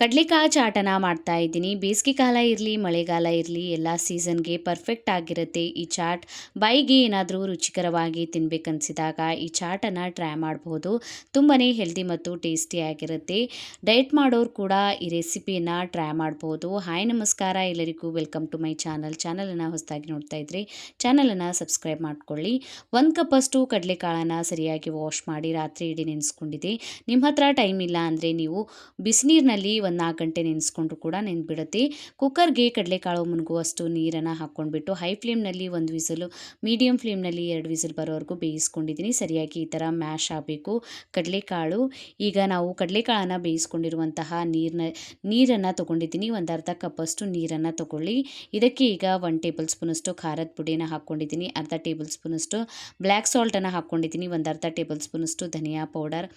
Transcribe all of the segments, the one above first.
ಕಡಲೆಕಾಳು ಚಾಟನ ಮಾಡ್ತಾ ಇದ್ದೀನಿ. ಬೇಸಿಗೆ ಕಾಲ ಇರಲಿ, ಮಳೆಗಾಲ ಇರಲಿ ಎಲ್ಲ ಸೀಸನ್‌ಗೆ ಪರ್ಫೆಕ್ಟ್ ಆಗಿರುತ್ತೆ ಈ ಚಾಟ್. ಬಾಯಿಗೆ ಏನಾದರೂ ರುಚಿಕರವಾಗಿ ತಿನ್ಬೇಕನ್ಸಿದಾಗ ಈ ಚಾಟನ್ನು ಟ್ರೈ ಮಾಡಬಹುದು. ತುಂಬನೇ ಹೆಲ್ದಿ ಮತ್ತು ಟೇಸ್ಟಿಯಾಗಿರುತ್ತೆ. ಡಯಟ್ ಮಾಡೋರು ಕೂಡ ಈ ರೆಸಿಪಿಯನ್ನು ಟ್ರೈ ಮಾಡಬಹುದು. ಹಾಯ್ ನಮಸ್ಕಾರ ಎಲ್ಲರಿಗೂ, ವೆಲ್ಕಮ್ ಟು ಮೈ ಚಾನಲ್. ಚಾನಲನ್ನು ಹೊಸದಾಗಿ ನೋಡ್ತಾ ಇದ್ರಿ ಚಾನಲನ್ನು ಸಬ್ಸ್ಕ್ರೈಬ್ ಮಾಡ್ಕೊಳ್ಳಿ. 1 ಕಪ್ಪಷ್ಟು ಕಡಲೆಕಾಳನ್ನು ಸರಿಯಾಗಿ ವಾಶ್ ಮಾಡಿ ರಾತ್ರಿ ಇಡೀ ನೆನೆಸ್ಕೊಂಡಿದೆ. ನಿಮ್ಮ ಹತ್ರ ಟೈಮ್ ಇಲ್ಲ ಅಂದರೆ ನೀವು ಬಿಸಿನೀರಿನಲ್ಲಿ 4 ಗಂಟೆ ನೆನೆಸ್ಕೊಂಡ್ರು ಕೂಡ ನೆಂದ್ಬಿಡುತ್ತೆ. ಕುಕ್ಕರ್ಗೆ ಕಡಲೆಕಾಳು ಮುಳುಗುವಷ್ಟು ನೀರನ್ನು ಹಾಕ್ಕೊಂಡ್ಬಿಟ್ಟು ಹೈ ಫ್ಲೇಮ್ನಲ್ಲಿ 1 ವಿಸಿಲು, ಮೀಡಿಯಂ ಫ್ಲೇಮ್ನಲ್ಲಿ 2 ವಿಸಿಲ್ ಬರೋವರೆಗೂ ಬೇಯಿಸ್ಕೊಂಡಿದ್ದೀನಿ. ಸರಿಯಾಗಿ ಈ ಥರ ಮ್ಯಾಶ್ ಆಗಬೇಕು ಕಡಲೆಕಾಳು. ಈಗ ನಾವು ಕಡಲೆಕಾಳನ್ನು ಬೇಯಿಸ್ಕೊಂಡಿರುವಂತಹ ನೀರನ್ನು ತೊಗೊಂಡಿದ್ದೀನಿ. ಒಂದು ಅರ್ಧ ಕಪ್ಪಷ್ಟು ನೀರನ್ನು ತೊಗೊಳ್ಳಿ. ಇದಕ್ಕೆ ಈಗ 1 ಟೇಬಲ್ ಸ್ಪೂನಷ್ಟು ಖಾರದ ಪುಡಿನ ಹಾಕ್ಕೊಂಡಿದ್ದೀನಿ. ಅರ್ಧ ಟೇಬಲ್ ಸ್ಪೂನಷ್ಟು ಬ್ಲ್ಯಾಕ್ ಸಾಲ್ಟನ್ನು ಹಾಕ್ಕೊಂಡಿದ್ದೀನಿ. ಒಂದು ಅರ್ಧ ಟೇಬಲ್ ಸ್ಪೂನಷ್ಟು ಧನಿಯಾ ಪೌಡರ್,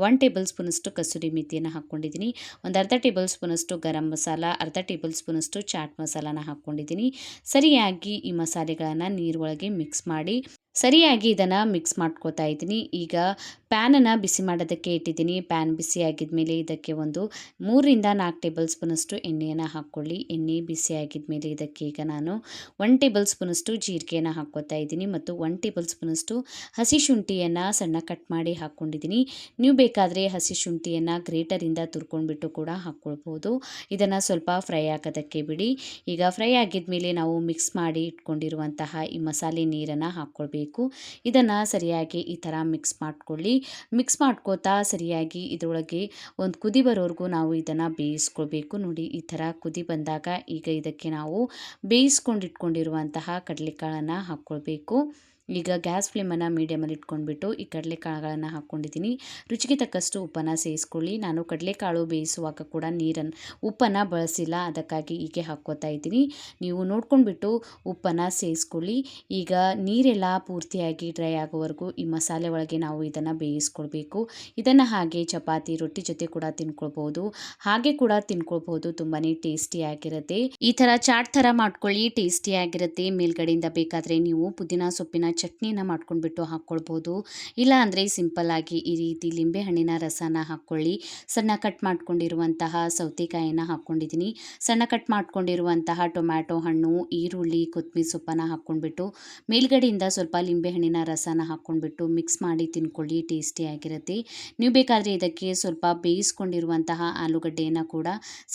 1 ಟೇಬಲ್ ಸ್ಪೂನಷ್ಟು ಕಸೂರಿ ಮೆಥಿಯನ್ನು ಹಾಕ್ಕೊಂಡಿದ್ದೀನಿ. ಒಂದು ಅರ್ಧ ಟೇಬಲ್ ಸ್ಪೂನಷ್ಟು ಗರಂ ಮಸಾಲ, ಅರ್ಧ ಟೇಬಲ್ ಸ್ಪೂನಷ್ಟು ಚಾಟ್ ಮಸಾಲಾನ ಹಾಕ್ಕೊಂಡಿದ್ದೀನಿ. ಸರಿಯಾಗಿ ಈ ಮಸಾಲೆಗಳನ್ನು ನೀರೊಳಗೆ ಮಿಕ್ಸ್ ಮಾಡಿ ಸರಿಯಾಗಿ ಇದನ್ನು ಮಿಕ್ಸ್ ಮಾಡ್ಕೋತಾ ಇದ್ದೀನಿ. ಈಗ ಪ್ಯಾನನ್ನು ಬಿಸಿ ಮಾಡೋದಕ್ಕೆ ಇಟ್ಟಿದ್ದೀನಿ. ಪ್ಯಾನ್ ಬಿಸಿ ಆಗಿದ ಮೇಲೆ ಇದಕ್ಕೆ ಒಂದು 3 ರಿಂದ 4 ಟೇಬಲ್ ಸ್ಪೂನಷ್ಟು ಎಣ್ಣೆಯನ್ನು ಹಾಕ್ಕೊಳ್ಳಿ. ಎಣ್ಣೆ ಬಿಸಿ ಆಗಿದ ಮೇಲೆ ಇದಕ್ಕೆ ಈಗ ನಾನು 1 ಟೇಬಲ್ ಸ್ಪೂನಷ್ಟು ಜೀರಿಗೆಯನ್ನು ಹಾಕ್ಕೋತಾ ಇದ್ದೀನಿ ಮತ್ತು 1 ಟೇಬಲ್ ಸ್ಪೂನಷ್ಟು ಹಸಿ ಶುಂಠಿಯನ್ನು ಸಣ್ಣ ಕಟ್ ಮಾಡಿ ಹಾಕ್ಕೊಂಡಿದ್ದೀನಿ. ನೀವು ಬೇಕಾದರೆ ಹಸಿ ಶುಂಠಿಯನ್ನು ಗ್ರೇಟರಿಂದ ತುರ್ಕೊಂಡ್ಬಿಟ್ಟು ಕೂಡ ಹಾಕ್ಕೊಳ್ಬೋದು. ಇದನ್ನು ಸ್ವಲ್ಪ ಫ್ರೈ ಆಗೋದಕ್ಕೆ ಬಿಡಿ. ಈಗ ಫ್ರೈ ಆಗಿದ ಮೇಲೆ ನಾವು ಮಿಕ್ಸ್ ಮಾಡಿ ಇಟ್ಕೊಂಡಿರುವಂತಹ ಈ ಮಸಾಲೆ ನೀರನ್ನು ಹಾಕ್ಕೊಳ್ಬೇಕು. ಇದನ್ನು ಸರಿಯಾಗಿ ಈ ಥರ ಮಿಕ್ಸ್ ಮಾಡ್ಕೊಳ್ಳಿ. ಮಿಕ್ಸ್ ಮಾಡ್ಕೋತಾ ಸರಿಯಾಗಿ ಇದರೊಳಗೆ ಒಂದು ಕುದಿ ಬರೋವರೆಗೂ ನಾವು ಇದನ್ನು ಬೇಯಿಸ್ಕೊಳ್ಬೇಕು. ನೋಡಿ, ಈ ಥರ ಕುದಿ ಬಂದಾಗ ಈಗ ಇದಕ್ಕೆ ನಾವು ಬೇಯಿಸ್ಕೊಂಡಿಟ್ಕೊಂಡಿರುವಂತಹ ಕಡಲೆಕಾಳನ್ನು ಹಾಕ್ಕೊಳ್ಬೇಕು. ಈಗ ಗ್ಯಾಸ್ ಫ್ಲೇಮನ್ನು ಮೀಡಿಯಮಲ್ಲಿ ಇಟ್ಕೊಂಡ್ಬಿಟ್ಟು ಈ ಕಡಲೆಕಾಳುಗಳನ್ನು ಹಾಕ್ಕೊಂಡಿದ್ದೀನಿ. ರುಚಿಗೆ ತಕ್ಕಷ್ಟು ಉಪ್ಪನ್ನು ಸೇರಿಸ್ಕೊಳ್ಳಿ. ನಾನು ಕಡಲೆಕಾಳು ಬೇಯಿಸುವಾಗ ಕೂಡ ಉಪ್ಪನ್ನು ಬಳಸಿಲ್ಲ, ಅದಕ್ಕಾಗಿ ಹೀಗೆ ಹಾಕ್ಕೋತಾ ಇದ್ದೀನಿ. ನೀವು ನೋಡ್ಕೊಂಡ್ಬಿಟ್ಟು ಉಪ್ಪನ್ನು ಸೇರಿಸ್ಕೊಳ್ಳಿ. ಈಗ ನೀರೆಲ್ಲ ಪೂರ್ತಿಯಾಗಿ ಡ್ರೈ ಆಗೋವರೆಗೂ ಈ ಮಸಾಲೆ ಒಳಗೆ ನಾವು ಇದನ್ನು ಬೇಯಿಸ್ಕೊಳ್ಬೇಕು. ಇದನ್ನು ಹಾಗೆ ಚಪಾತಿ, ರೊಟ್ಟಿ ಜೊತೆ ಕೂಡ ತಿನ್ಕೊಳ್ಬೋದು, ಹಾಗೆ ಕೂಡ ತಿನ್ಕೊಳ್ಬೋದು. ತುಂಬಾ ಟೇಸ್ಟಿಯಾಗಿರುತ್ತೆ. ಈ ಥರ ಚಾಟ್ ಥರ ಮಾಡ್ಕೊಳ್ಳಿ, ಟೇಸ್ಟಿಯಾಗಿರುತ್ತೆ. ಮೇಲ್ಗಡೆಯಿಂದ ಬೇಕಾದರೆ ನೀವು ಪುದೀನ ಸೊಪ್ಪಿನ ಚಟ್ನಿನ ಮಾಡ್ಕೊಂಡ್ಬಿಟ್ಟು ಹಾಕ್ಕೊಳ್ಬೋದು. ಇಲ್ಲ ಅಂದರೆ ಸಿಂಪಲ್ಲಾಗಿ ಈ ರೀತಿ ಲಿಂಬೆಹಣ್ಣಿನ ರಸನ ಹಾಕ್ಕೊಳ್ಳಿ. ಸಣ್ಣ ಕಟ್ ಮಾಡ್ಕೊಂಡಿರುವಂತಹ ಸೌತೆಕಾಯಿನ ಹಾಕ್ಕೊಂಡಿದ್ದೀನಿ. ಸಣ್ಣ ಕಟ್ ಮಾಡ್ಕೊಂಡಿರುವಂತಹ ಟೊಮ್ಯಾಟೊ ಹಣ್ಣು, ಈರುಳ್ಳಿ, ಕೊತ್ತಂಬರಿ ಸೊಪ್ಪನ್ನು ಹಾಕ್ಕೊಂಡ್ಬಿಟ್ಟು ಮೇಲ್ಗಡೆಯಿಂದ ಸ್ವಲ್ಪ ಲಿಂಬೆಹಣ್ಣಿನ ರಸನ ಹಾಕ್ಕೊಂಡ್ಬಿಟ್ಟು ಮಿಕ್ಸ್ ಮಾಡಿ ತಿನ್ಕೊಳ್ಳಿ, ಟೇಸ್ಟಿಯಾಗಿರುತ್ತೆ. ನೀವು ಬೇಕಾದರೆ ಇದಕ್ಕೆ ಸ್ವಲ್ಪ ಬೇಯಿಸ್ಕೊಂಡಿರುವಂತಹ ಆಲೂಗಡ್ಡೆಯನ್ನು ಕೂಡ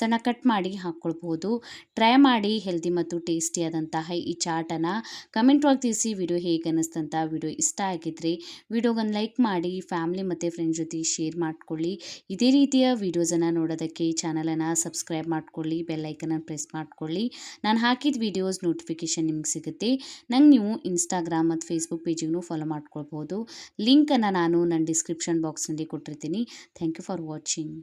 ಸಣ್ಣ ಕಟ್ ಮಾಡಿ ಹಾಕ್ಕೊಳ್ಬೋದು. ಟ್ರೈ ಮಾಡಿ ಹೆಲ್ದಿ ಮತ್ತು ಟೇಸ್ಟಿಯಾದಂತಹ ಈ ಚಾಟನ್ನು ಕಮೆಂಟ್ ಒಳಗೆ ತಿಳಿಸಿ. ವಿಡಿಯೋ ಹೇಗೆ ಅನ್ನಿಸ್ತಂತ. ವಿಡಿಯೋ ಇಷ್ಟ ಆಗಿದ್ದರೆ ವಿಡಿಯೋಗೊಂದು ಲೈಕ್ ಮಾಡಿ, ಫ್ಯಾಮಿಲಿ ಮತ್ತು ಫ್ರೆಂಡ್ಸ್ ಜೊತೆ ಶೇರ್ ಮಾಡ್ಕೊಳ್ಳಿ. ಇದೇ ರೀತಿಯ ವಿಡಿಯೋಸನ್ನು ನೋಡೋದಕ್ಕೆ ಚಾನಲನ್ನು ಸಬ್ಸ್ಕ್ರೈಬ್ ಮಾಡ್ಕೊಳ್ಳಿ, ಬೆಲ್ ಐಕನನ್ನು ಪ್ರೆಸ್ ಮಾಡ್ಕೊಳ್ಳಿ. ನಾನು ಹಾಕಿದ ವಿಡಿಯೋಸ್ ನೋಟಿಫಿಕೇಷನ್ ನಿಮ್ಗೆ ಸಿಗುತ್ತೆ. ನಂಗೆ ನೀವು ಇನ್ಸ್ಟಾಗ್ರಾಮ್ ಮತ್ತು ಫೇಸ್ಬುಕ್ ಪೇಜಿಗೂ ಫಾಲೋ ಮಾಡ್ಕೊಳ್ಬೋದು. ಲಿಂಕನ್ನು ನಾನು ನನ್ನ ಡಿಸ್ಕ್ರಿಪ್ಷನ್ ಬಾಕ್ಸ್ನಲ್ಲಿ ಕೊಟ್ಟಿರ್ತೀನಿ. Thank you for watching.